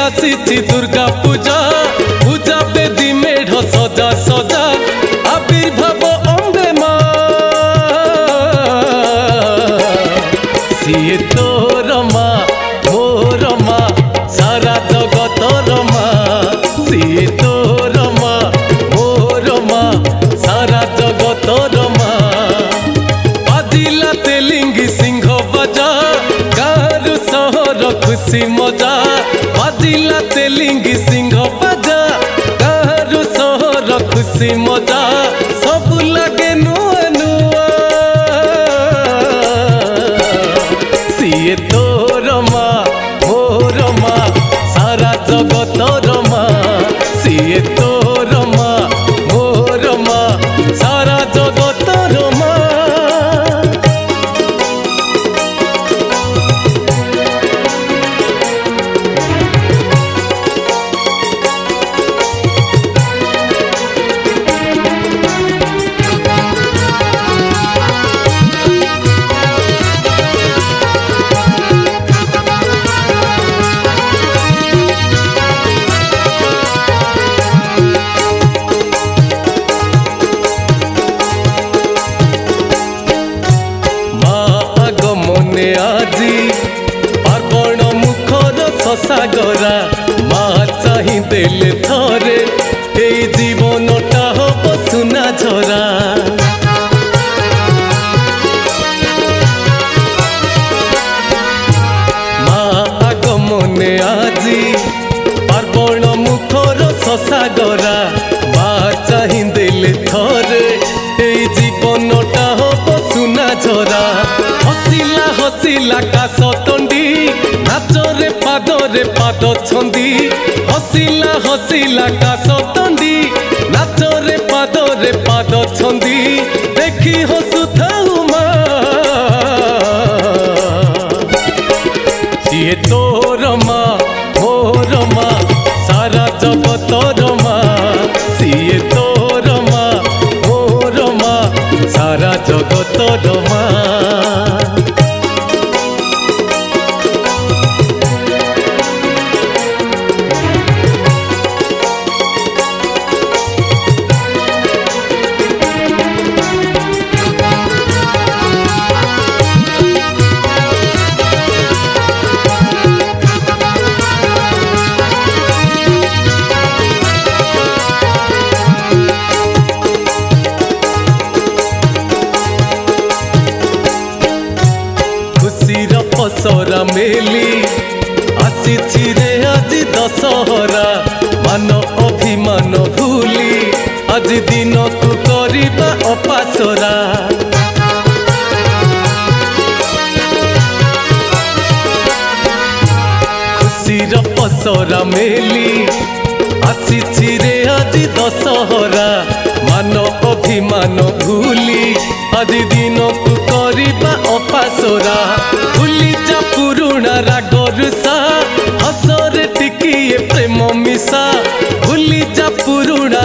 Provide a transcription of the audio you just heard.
आसी दुर्गा पूजा पूजा बेदी मेढ़ सजा सजा आविर्भाव अम्बे माँ सीए तोर माँ मोर माँ सारा जगतर माँ सीए तोर माँ मोर माँ सारा जगतर माँ बाजिला तेलिंगी सिंह बजा गाँव सहर खुशी मजा बाजिला तेलिंगी सिंह बजा गाँव सहर खुशी मजा सब लगे नुआ नुआ सीए तोर माँ मोर माँ सारा जगतर माँ सीए तोर माँ मोर माँ सारा जगतर माँ। আজি পার্বণ মুখর সসাগরা মা চাহি দেলে থরে এই জীবনটা হব সুনা ঝরা মা আগমনে আজি পার্বণ মুখর সসাগরা মা চাহি দেলে থরে এই জীবনটা হব সুনা ঝরা हसिला हसिला काश तंडी नाचरे पाद छंदी हसिला हसिला काश तंडी नाचरे पाद छंदी देखी हसुथाऊ माँ सीए तोर माँ मोर माँ सारा जगतर माँ सीए तोर माँ मोर माँ सारा जगतर माँ। पसरा मेली आसी रे आज दशहरा मान अभिमान भूली आज दिन को करबा अपासरा खुशीर पसरा मेली आसी रे आज दशहरा मान अभिमान भूली आज दिन को करबा अपासरा भूली जा पुरुणा रागरुषा हसरे टिकिए प्रेम मिशा भूली जा पुरुणा